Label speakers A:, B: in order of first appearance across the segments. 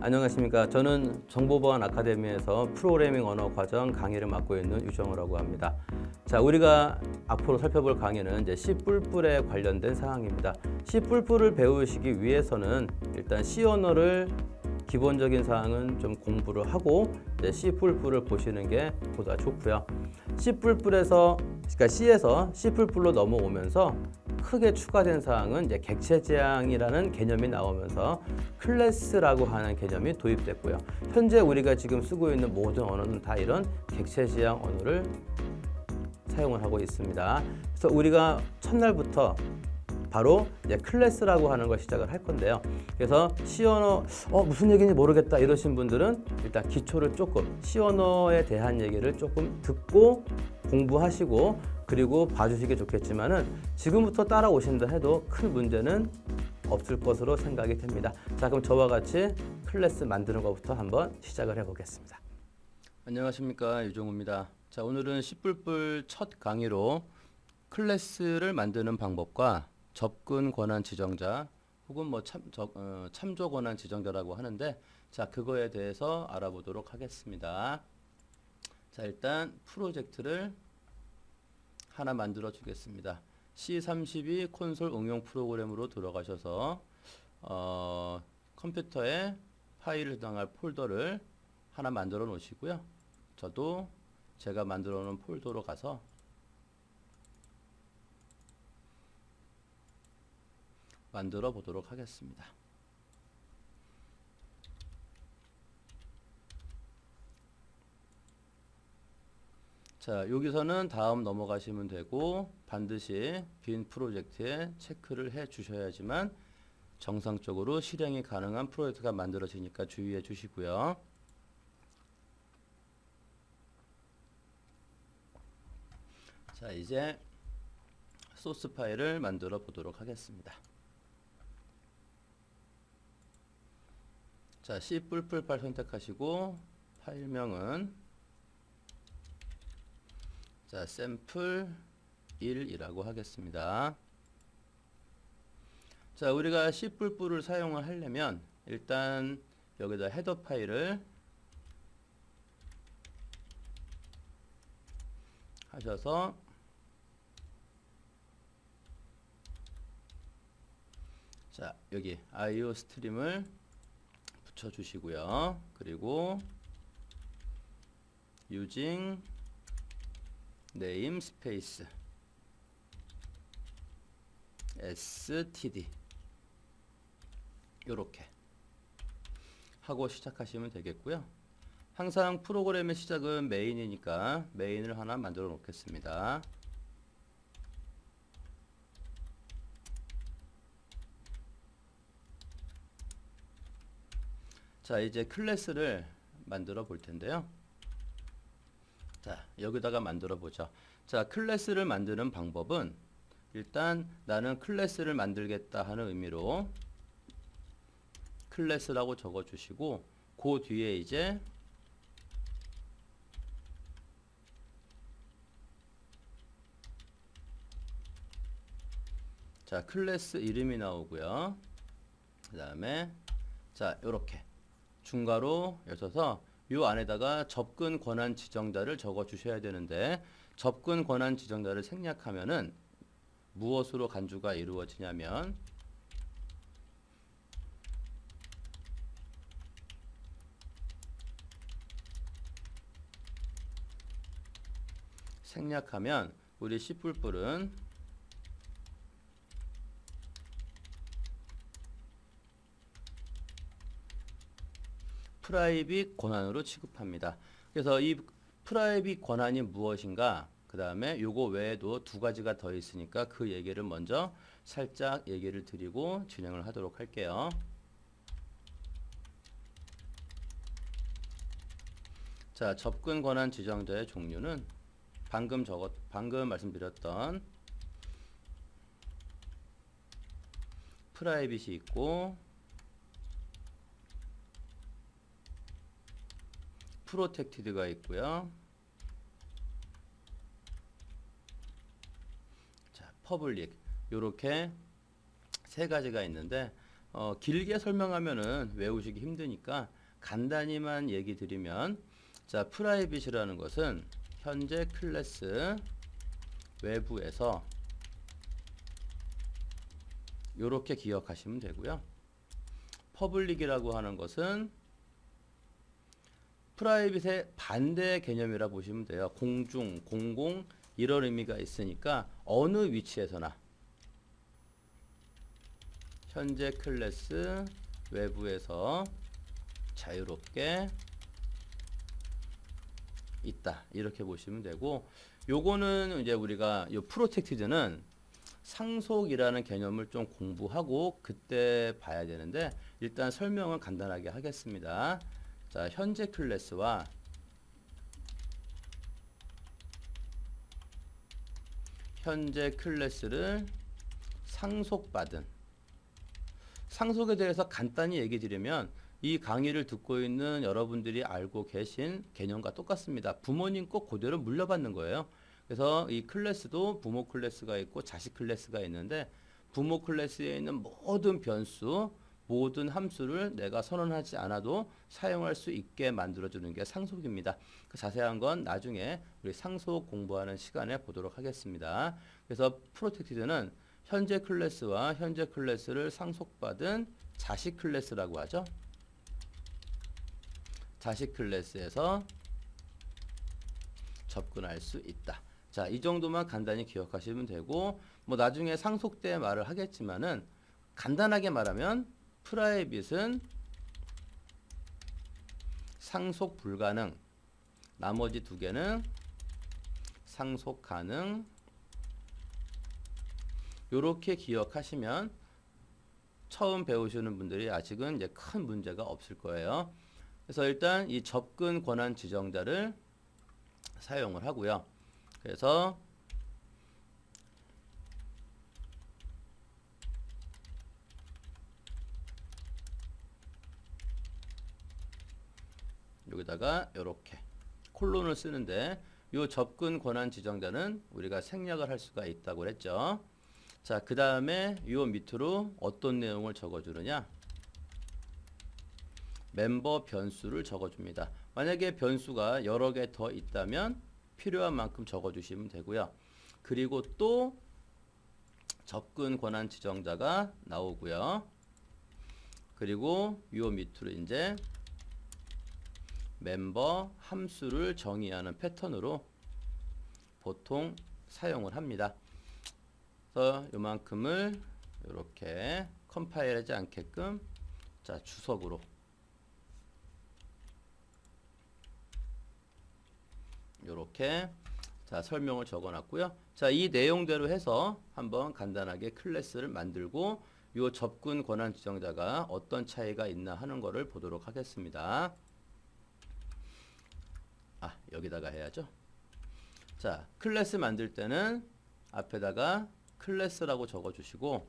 A: 안녕하십니까. 저는 정보보안 아카데미에서 프로그래밍 언어 과정 강의를 맡고 있는 유정우라고 합니다. 자, 우리가 앞으로 살펴볼 강의는 이제 C++에 관련된 사항입니다. C++을 배우시기 위해서는 일단 C 언어를 기본적인 사항은 좀 공부를 하고 이제 C++를 보시는 게 보다 좋고요. C++에서 그러니까 C에서 C++로 넘어오면서 크게 추가된 사항은 이제 객체 지향이라는 개념이 나오면서 클래스라고 하는 개념이 도입됐고요. 현재 우리가 지금 쓰고 있는 모든 언어는 다 이런 객체 지향 언어를 사용을 하고 있습니다. 그래서 우리가 첫날부터 바로 이제 클래스라고 하는 걸 시작을 할 건데요. 그래서 C 언어 무슨 얘기인지 모르겠다 이러신 분들은 일단 기초를 조금 C 언어에 대한 얘기를 조금 듣고 공부하시고 그리고 봐주시기 좋겠지만은 지금부터 따라오신다 해도 큰 문제는 없을 것으로 생각이 됩니다. 자, 그럼 저와 같이 클래스 만드는 것부터 한번 시작을 해보겠습니다. 안녕하십니까, 유종우입니다. 자, 오늘은 C++ 첫 강의로 클래스를 만드는 방법과 접근 권한 지정자 혹은 뭐 참조 권한 지정자라고 하는데, 자, 그거에 대해서 알아보도록 하겠습니다. 자, 일단 프로젝트를 하나 만들어 주겠습니다. C32 콘솔 응용 프로그램으로 들어가셔서 컴퓨터에 파일을 저장할 폴더를 하나 만들어 놓으시고요. 저도 제가 만들어 놓은 폴더로 가서 만들어 보도록 하겠습니다. 자, 여기서는 다음 넘어가시면 되고 반드시 빈 프로젝트에 체크를 해 주셔야지만 정상적으로 실행이 가능한 프로젝트가 만들어지니까 주의해 주시고요. 자, 이제 소스 파일을 만들어 보도록 하겠습니다. 자, C++ 파일 선택하시고 파일명은 자, 샘플 1이라고 하겠습니다. 자, 우리가 C++를 사용을 하려면 일단 여기다 헤더 파일을 하셔서 자, 여기 IO 스트림을 붙여 주시고요. 그리고 using namespace std 이렇게 하고 시작하시면 되겠고요. 항상 프로그램의 시작은 메인이니까 메인을 하나 만들어 놓겠습니다. 자, 이제 클래스를 만들어 볼 텐데요. 자, 여기다가 만들어 보죠. 자, 클래스를 만드는 방법은 일단 나는 클래스를 만들겠다 하는 의미로 클래스라고 적어 주시고 그 뒤에 이제 자, 클래스 이름이 나오고요. 그 다음에 자, 요렇게 중괄호 여셔서 요 안에다가 접근 권한 지정자를 적어 주셔야 되는데, 접근 권한 지정자를 생략하면은 무엇으로 간주가 이루어지냐면 생략하면 우리 C++은 프라이빗 권한으로 취급합니다. 그래서 이 프라이빗 권한이 무엇인가, 그 다음에 요거 외에도 두 가지가 더 있으니까 그 얘기를 먼저 살짝 얘기를 드리고 진행을 하도록 할게요. 자, 접근 권한 지정자의 종류는 방금 말씀드렸던 프라이빗이 있고 프로텍티드가 있고요. 자, 퍼블릭 요렇게 세 가지가 있는데 길게 설명하면은 외우시기 힘드니까 간단히만 얘기 드리면, 자, 프라이빗이라는 것은 현재 클래스 외부에서 이렇게 기억하시면 되고요. 퍼블릭이라고 하는 것은 프라이빗의 반대 개념이라 보시면 돼요. 공중, 공공 이런 의미가 있으니까 어느 위치에서나 현재 클래스 외부에서 자유롭게 있다 이렇게 보시면 되고, 요거는 이제 우리가 요 프로텍티드는 상속이라는 개념을 좀 공부하고 그때 봐야 되는데, 일단 설명은 간단하게 하겠습니다. 자, 현재 클래스와 현재 클래스를 상속받은, 상속에 대해서 간단히 얘기 드리면 이 강의를 듣고 있는 여러분들이 알고 계신 개념과 똑같습니다. 부모님 꼭 그대로 물려받는 거예요. 그래서 이 클래스도 부모 클래스가 있고 자식 클래스가 있는데, 부모 클래스에 있는 모든 변수, 모든 함수를 내가 선언하지 않아도 사용할 수 있게 만들어주는 게 상속입니다. 그 자세한 건 나중에 우리 상속 공부하는 시간에 보도록 하겠습니다. 그래서 프로텍티드는 현재 클래스와 현재 클래스를 상속받은 자식 클래스라고 하죠. 자식 클래스에서 접근할 수 있다. 자, 이 정도만 간단히 기억하시면 되고, 뭐 나중에 상속 때 말을 하겠지만은 간단하게 말하면 프라이빗은 상속 불가능, 나머지 두 개는 상속 가능. 요렇게 기억하시면 처음 배우시는 분들이 아직은 이제 큰 문제가 없을 거예요. 그래서 일단 이 접근 권한 지정자를 사용을 하고요. 그래서 여기다가 이렇게 콜론을 쓰는데, 이 접근 권한 지정자는 우리가 생략을 할 수가 있다고 그랬죠. 자, 그 다음에 이 밑으로 어떤 내용을 적어주느냐, 멤버 변수를 적어줍니다. 만약에 변수가 여러 개 더 있다면 필요한 만큼 적어주시면 되고요. 그리고 또 접근 권한 지정자가 나오고요. 그리고 이 밑으로 이제 멤버 함수를 정의하는 패턴으로 보통 사용을 합니다. 그래서 요만큼을 이렇게 컴파일하지 않게끔, 자, 주석으로 이렇게, 자, 설명을 적어 놨고요. 자, 이 내용대로 해서 한번 간단하게 클래스를 만들고 요 접근 권한 지정자가 어떤 차이가 있나 하는 거를 보도록 하겠습니다. 여기다가 해야죠. 자, 클래스 만들 때는 앞에다가 클래스라고 적어 주시고,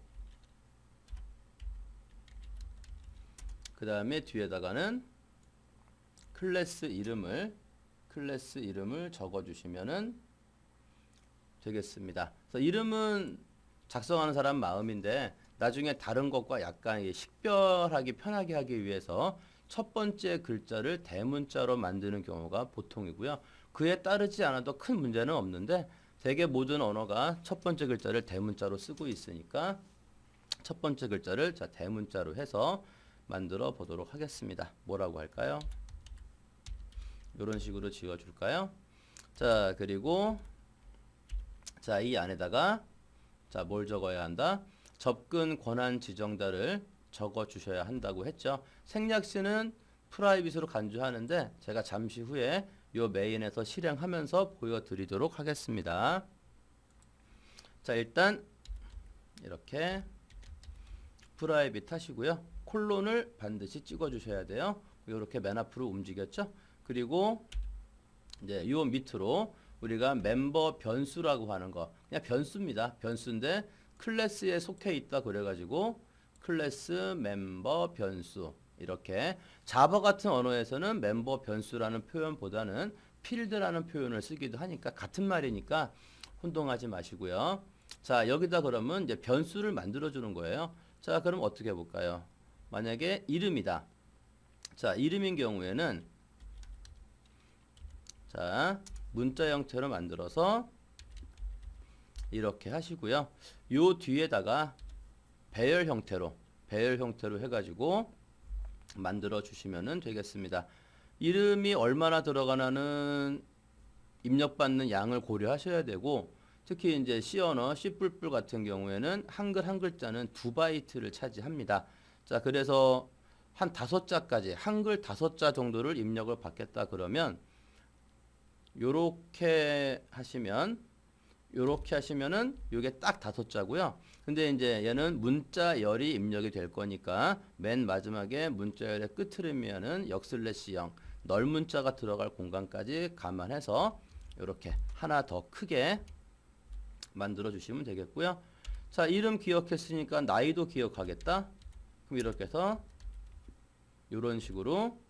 A: 그 다음에 뒤에다가는 클래스 이름을 적어 주시면은 되겠습니다. 그래서 이름은 작성하는 사람 마음인데, 나중에 다른 것과 약간 식별하기 편하게 하기 위해서 첫 번째 글자를 대문자로 만드는 경우가 보통이고요. 그에 따르지 않아도 큰 문제는 없는데, 대개 모든 언어가 첫 번째 글자를 대문자로 쓰고 있으니까 첫 번째 글자를, 자, 대문자로 해서 만들어 보도록 하겠습니다. 뭐라고 할까요? 이런 식으로 지어줄까요? 자, 그리고 자, 이 안에다가, 자, 뭘 적어야 한다? 접근 권한 지정자를 적어 주셔야 한다고 했죠. 생략시는 프라이빗으로 간주하는데 제가 잠시 후에 요 메인에서 실행하면서 보여드리도록 하겠습니다. 자, 일단 이렇게 프라이빗 하시고요. 콜론을 반드시 찍어 주셔야 돼요. 이렇게 맨 앞으로 움직였죠. 그리고 이제 요 밑으로 우리가 멤버 변수라고 하는 거, 그냥 변수입니다. 변수인데 클래스에 속해 있다 그래가지고 클래스 멤버 변수, 이렇게 자바 같은 언어에서는 멤버 변수라는 표현보다는 필드라는 표현을 쓰기도 하니까 같은 말이니까 혼동하지 마시고요. 자, 여기다 그러면 이제 변수를 만들어 주는 거예요. 자, 그럼 어떻게 해볼까요? 만약에 이름이다. 자, 이름인 경우에는 자, 문자 형태로 만들어서 이렇게 하시고요. 요 뒤에다가 배열 형태로 해가지고 만들어 주시면 되겠습니다. 이름이 얼마나 들어가나는 입력받는 양을 고려하셔야 되고, 특히 이제 C 언어, C++ 같은 경우에는 한글 한 글자는 2바이트를 차지합니다. 자, 그래서 한 5자까지, 한글 5자 정도를 입력을 받겠다 그러면 요렇게 하시면은 요게 딱 5자고요. 근데 이제 얘는 문자열이 입력이 될 거니까 맨 마지막에 문자열의 끝을 의미하는 역슬래시0 널문자가 들어갈 공간까지 감안해서 이렇게 하나 더 크게 만들어 주시면 되겠고요. 자, 이름 기억했으니까 나이도 기억하겠다. 그럼 이렇게 해서 이런 식으로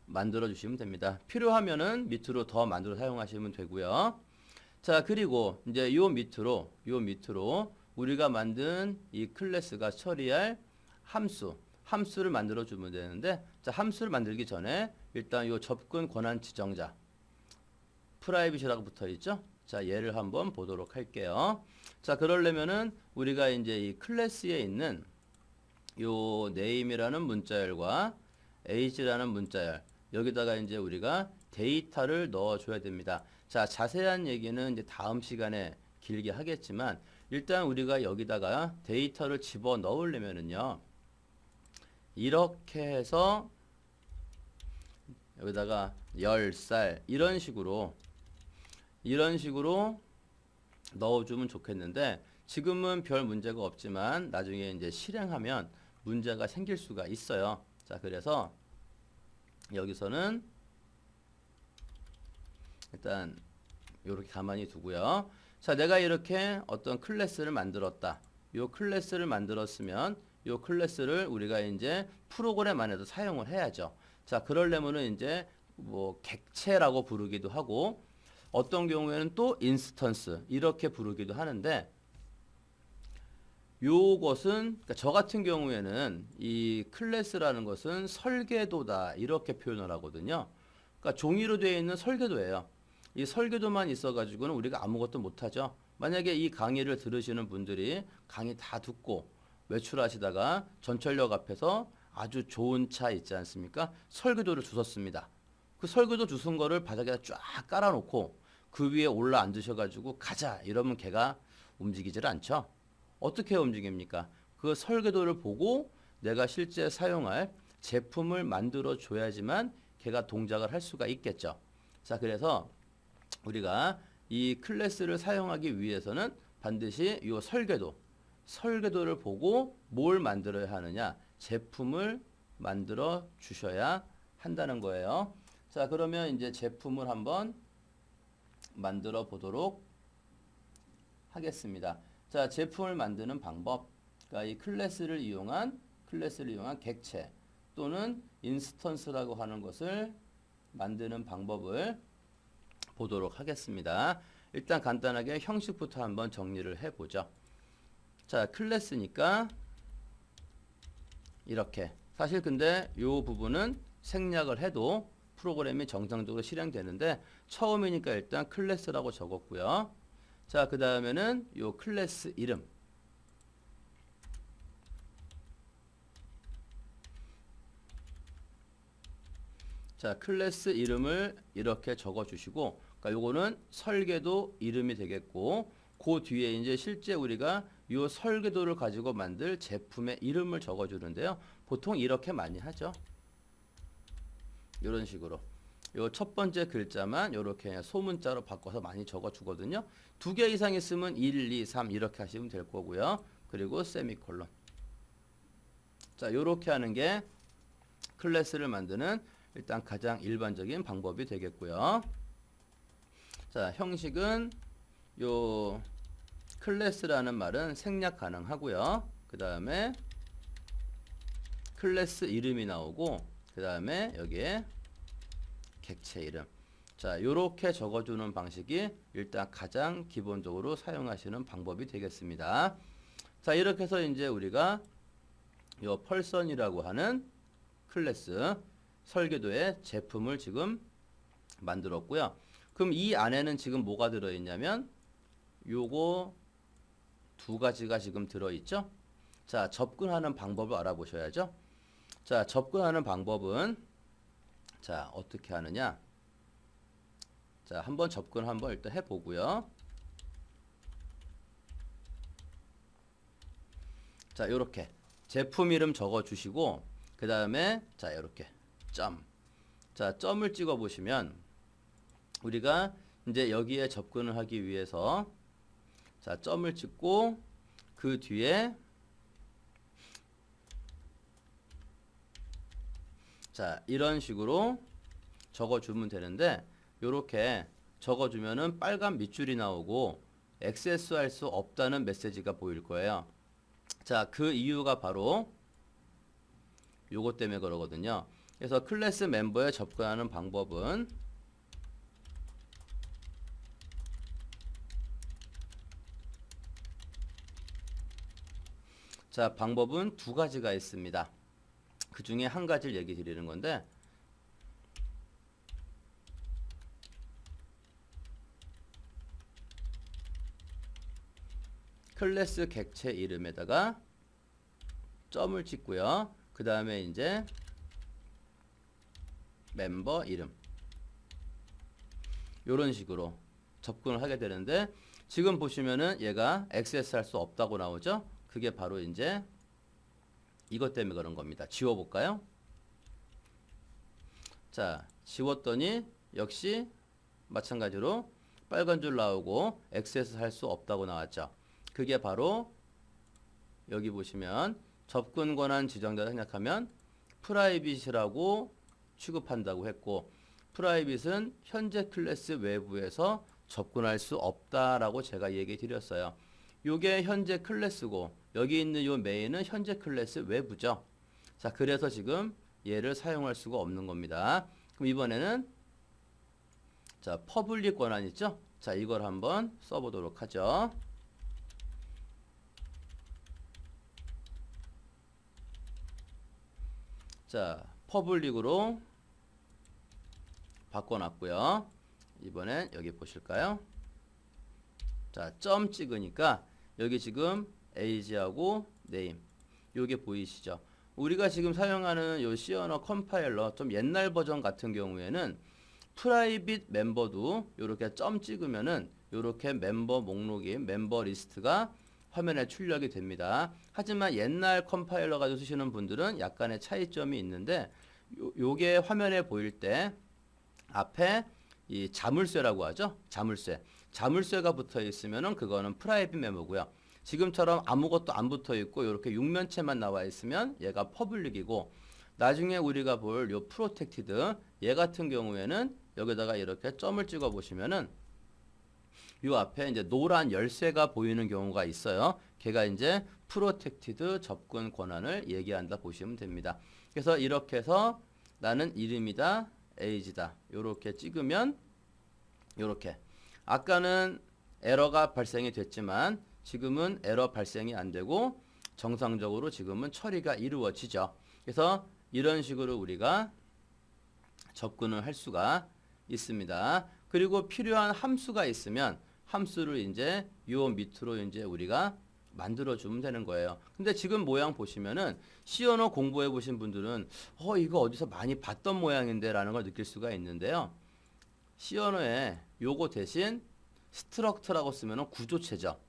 A: 만들어 주시면 됩니다. 필요하면은 밑으로 더 만들어 사용하시면 되고요. 자, 그리고 이제 요 밑으로 우리가 만든 이 클래스가 처리할 함수를 만들어 주면 되는데, 자, 함수를 만들기 전에 일단 요 접근 권한 지정자 프라이빗이라고 붙어 있죠. 자, 얘를 한번 보도록 할게요. 자, 그러려면은 우리가 이제 이 클래스에 있는 요 name이라는 문자열과 age라는 문자열, 여기다가 이제 우리가 데이터를 넣어 줘야 됩니다. 자, 자세한 얘기는 이제 다음 시간에 길게 하겠지만, 일단 우리가 여기다가 데이터를 집어 넣으려면은요, 이렇게 해서 여기다가 10살 이런 식으로 넣어주면 좋겠는데, 지금은 별 문제가 없지만 나중에 이제 실행하면 문제가 생길 수가 있어요. 자, 그래서 여기서는 일단 이렇게 가만히 두고요. 자, 내가 이렇게 어떤 클래스를 만들었다. 요 클래스를 만들었으면 요 클래스를 우리가 이제 프로그램 안에서 사용을 해야죠. 자, 그러려면은 이제 뭐 객체라고 부르기도 하고, 어떤 경우에는 또 인스턴스 이렇게 부르기도 하는데, 요것은 그러니까 저 같은 경우에는 이 클래스라는 것은 설계도다 이렇게 표현을 하거든요. 그러니까 종이로 되어 있는 설계도예요. 이 설계도만 있어 가지고는 우리가 아무것도 못하죠. 만약에 이 강의를 들으시는 분들이 강의 다 듣고 외출하시다가 전철역 앞에서 아주 좋은 차 있지 않습니까? 설계도를 주셨습니다. 그 설계도 주신 거를 바닥에다 쫙 깔아놓고 그 위에 올라 앉으셔가지고 가자 이러면 걔가 움직이질 않죠. 어떻게 움직입니까? 그 설계도를 보고 내가 실제 사용할 제품을 만들어 줘야지만 걔가 동작을 할 수가 있겠죠. 자, 그래서 우리가 이 클래스를 사용하기 위해서는 반드시 이 설계도를 보고 뭘 만들어야 하느냐, 제품을 만들어 주셔야 한다는 거예요. 자, 그러면 이제 제품을 한번 만들어 보도록 하겠습니다. 자, 제품을 만드는 방법, 그러니까 이 클래스를 이용한 객체 또는 인스턴스라고 하는 것을 만드는 방법을 보도록 하겠습니다. 일단 간단하게 형식부터 한번 정리를 해보죠. 자, 클래스니까 이렇게, 사실 근데 이 부분은 생략을 해도 프로그램이 정상적으로 실행되는데, 처음이니까 일단 클래스라고 적었고요. 자, 그 다음에는 요 클래스 이름, 자, 클래스 이름을 이렇게 적어 주시고, 그러니까 요거는 설계도 이름이 되겠고, 그 뒤에 이제 실제 우리가 요 설계도를 가지고 만들 제품의 이름을 적어 주는데요. 보통 이렇게 많이 하죠. 이런 식으로 요 첫 번째 글자만 이렇게 소문자로 바꿔서 많이 적어 주거든요. 2개 이상 있으면 1, 2, 3 이렇게 하시면 될 거고요. 그리고 세미콜론. 자, 요렇게 하는 게 클래스를 만드는 일단 가장 일반적인 방법이 되겠고요. 자, 형식은 요 클래스라는 말은 생략 가능하고요. 그 다음에 클래스 이름이 나오고, 그 다음에 여기에 객체 이름. 자, 요렇게 적어주는 방식이 일단 가장 기본적으로 사용하시는 방법이 되겠습니다. 자, 이렇게 해서 이제 우리가 요 펄선이라고 하는 클래스 설계도의 제품을 지금 만들었고요. 그럼 이 안에는 지금 뭐가 들어있냐면 요거 두 가지가 지금 들어있죠. 자, 접근하는 방법을 알아보셔야죠. 자, 접근하는 방법은 자, 어떻게 하느냐. 자, 한번 접근 한번 일단 해보고요. 자, 요렇게 제품 이름 적어주시고 그 다음에 자, 요렇게 점. 자, 점을 찍어 보시면 우리가 이제 여기에 접근을 하기 위해서 자, 점을 찍고 그 뒤에 자, 이런 식으로 적어주면 되는데 요렇게 적어주면은 빨간 밑줄이 나오고 액세스할 수 없다는 메시지가 보일 거예요. 자, 그 이유가 바로 요것 때문에 그러거든요. 그래서 클래스 멤버에 접근하는 방법은 자, 방법은 두 가지가 있습니다. 그 중에 한 가지를 얘기 드리는 건데 클래스 객체 이름에다가 점을 찍고요. 그 다음에 이제 멤버 이름 이런 식으로 접근을 하게 되는데 지금 보시면은 얘가 액세스할 수 없다고 나오죠. 그게 바로 이제 이것 때문에 그런 겁니다. 지워볼까요? 자, 지웠더니 역시 마찬가지로 빨간 줄 나오고 액세스할 수 없다고 나왔죠. 그게 바로 여기 보시면 접근 권한 지정자를 생략하면 프라이빗이라고 취급한다고 했고 프라이빗은 현재 클래스 외부에서 접근할 수 없다라고 제가 얘기 드렸어요. 요게 현재 클래스고 여기 있는 요 메인은 현재 클래스 외부죠. 자, 그래서 지금 얘를 사용할 수가 없는 겁니다. 그럼 이번에는 자, 퍼블릭 권한 있죠? 자, 이걸 한번 써보도록 하죠. 자, 퍼블릭으로 바꿔놨고요. 이번엔 여기 보실까요? 자, 점 찍으니까 여기 지금 age하고 name 요게 보이시죠? 우리가 지금 사용하는 요 C 언어 컴파일러 좀 옛날 버전 같은 경우에는 프라이빗 멤버도 요렇게 점 찍으면은 요렇게 멤버 목록이 멤버 리스트가 화면에 출력이 됩니다. 하지만 옛날 컴파일러 가지고 쓰시는 분들은 약간의 차이점이 있는데 요게 화면에 보일 때 앞에 이 자물쇠라고 하죠. 자물쇠가 붙어 있으면은 그거는 프라이빗 멤버고요. 지금처럼 아무것도 안 붙어 있고 이렇게 육면체만 나와 있으면 얘가 퍼블릭이고 나중에 우리가 볼 요 프로텍티드 얘 같은 경우에는 여기다가 이렇게 점을 찍어 보시면은 요 앞에 이제 노란 열쇠가 보이는 경우가 있어요. 걔가 이제 프로텍티드 접근 권한을 얘기한다 보시면 됩니다. 그래서 이렇게 해서 나는 이름이다, age다. 요렇게 찍으면 요렇게 아까는 에러가 발생이 됐지만 지금은 에러 발생이 안 되고 정상적으로 지금은 처리가 이루어지죠. 그래서 이런 식으로 우리가 접근을 할 수가 있습니다. 그리고 필요한 함수가 있으면 함수를 이제 요 밑으로 이제 우리가 만들어 주면 되는 거예요. 근데 지금 모양 보시면은 C 언어 공부해 보신 분들은 이거 어디서 많이 봤던 모양인데 라는 걸 느낄 수가 있는데요. C 언어에 요거 대신 스트럭트라고 쓰면은 구조체죠.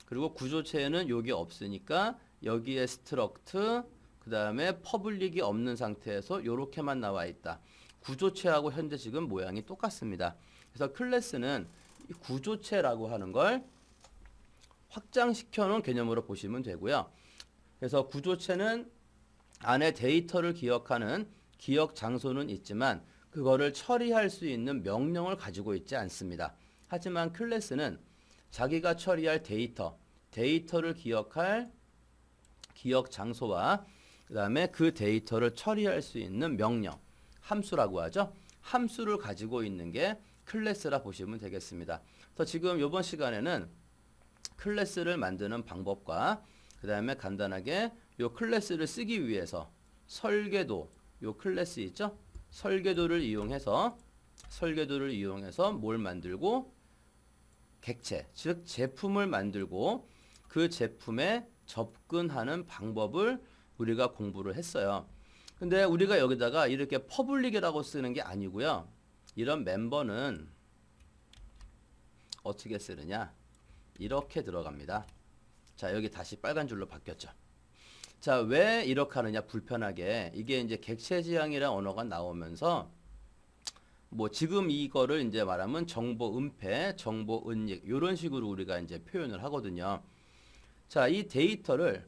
A: 그리고 구조체에는 요게 없으니까 여기에 스트럭트 그 다음에 퍼블릭이 없는 상태에서 요렇게만 나와 있다. 구조체하고 현재 지금 모양이 똑같습니다. 그래서 클래스는 이 구조체라고 하는 걸 확장시켜 놓은 개념으로 보시면 되고요. 그래서 구조체는 안에 데이터를 기억하는 기억 장소는 있지만 그거를 처리할 수 있는 명령을 가지고 있지 않습니다. 하지만 클래스는 자기가 처리할 데이터를 기억할 기억 장소와 그 다음에 그 데이터를 처리할 수 있는 명령, 함수라고 하죠. 함수를 가지고 있는 게 클래스라 보시면 되겠습니다. 그래서 지금 이번 시간에는 클래스를 만드는 방법과 그 다음에 간단하게 이 클래스를 쓰기 위해서 설계도, 요 클래스 있죠? 설계도를 이용해서 뭘 만들고 객체, 즉 제품을 만들고 그 제품에 접근하는 방법을 우리가 공부를 했어요. 근데 우리가 여기다가 이렇게 퍼블릭이라고 쓰는 게 아니고요. 이런 멤버는 어떻게 쓰느냐? 이렇게 들어갑니다. 자, 여기 다시 빨간 줄로 바뀌었죠. 자, 왜 이렇게 하느냐? 불편하게. 이게 이제 객체 지향이라는 언어가 나오면서 뭐 지금 이거를 이제 말하면 정보 은폐, 정보 은닉 이런 식으로 우리가 이제 표현을 하거든요. 자, 이 데이터를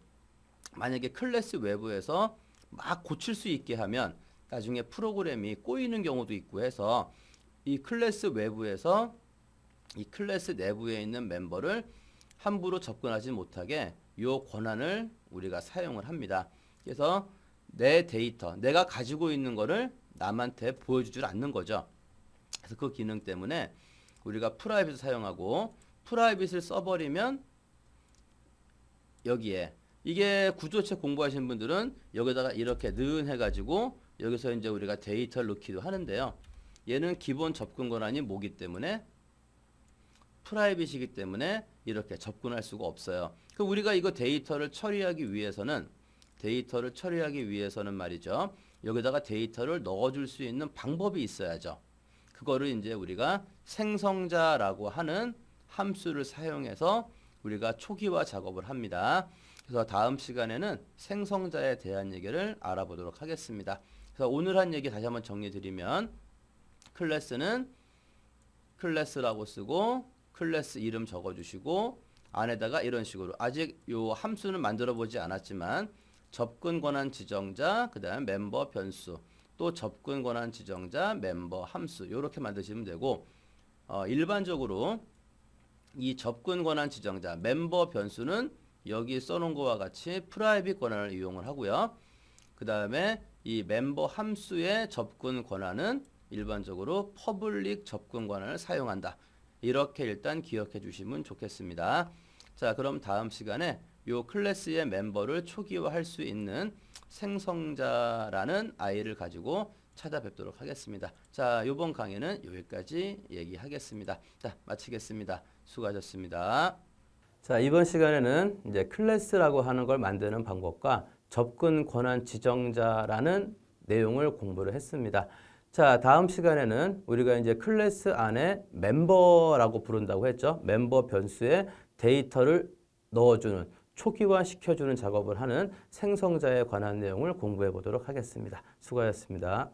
A: 만약에 클래스 외부에서 막 고칠 수 있게 하면 나중에 프로그램이 꼬이는 경우도 있고 해서 이 클래스 외부에서 이 클래스 내부에 있는 멤버를 함부로 접근하지 못하게 요 권한을 우리가 사용을 합니다. 그래서 내 데이터, 내가 가지고 있는 거를 남한테 보여주질 않는 거죠. 그래서 그 기능 때문에 우리가 프라이빗을 사용하고 프라이빗을 써버리면 여기에 이게 구조책 공부하시는 분들은 여기다가 이렇게 는 해가지고 여기서 이제 우리가 데이터를 넣기도 하는데요. 얘는 기본 접근 권한이 뭐기 때문에 프라이빗이기 때문에 이렇게 접근할 수가 없어요. 그럼 우리가 이거 데이터를 처리하기 위해서는 말이죠. 여기다가 데이터를 넣어줄 수 있는 방법이 있어야죠. 그거를 이제 우리가 생성자라고 하는 함수를 사용해서 우리가 초기화 작업을 합니다. 그래서 다음 시간에는 생성자에 대한 얘기를 알아보도록 하겠습니다. 그래서 오늘 한 얘기 다시 한번 정리해 드리면 클래스는 클래스라고 쓰고 클래스 이름 적어주시고 안에다가 이런 식으로 아직 요 함수는 만들어 보지 않았지만 접근 권한 지정자, 그 다음에 멤버 변수, 또 접근 권한 지정자, 멤버 함수 이렇게 만드시면 되고 일반적으로 이 접근 권한 지정자, 멤버 변수는 여기 써놓은 것과 같이 프라이빗 권한을 이용을 하고요. 그 다음에 이 멤버 함수의 접근 권한은 일반적으로 퍼블릭 접근 권한을 사용한다. 이렇게 일단 기억해 주시면 좋겠습니다. 자, 그럼 다음 시간에 요 클래스의 멤버를 초기화할 수 있는 생성자라는 아이를 가지고 찾아뵙도록 하겠습니다. 자, 요번 강의는 여기까지 얘기하겠습니다. 자, 마치겠습니다. 수고하셨습니다. 자, 이번 시간에는 이제 클래스라고 하는 걸 만드는 방법과 접근 권한 지정자라는 내용을 공부를 했습니다. 자, 다음 시간에는 우리가 이제 클래스 안에 멤버라고 부른다고 했죠. 멤버 변수에 데이터를 넣어주는, 초기화 시켜주는 작업을 하는 생성자에 관한 내용을 공부해 보도록 하겠습니다. 수고하셨습니다.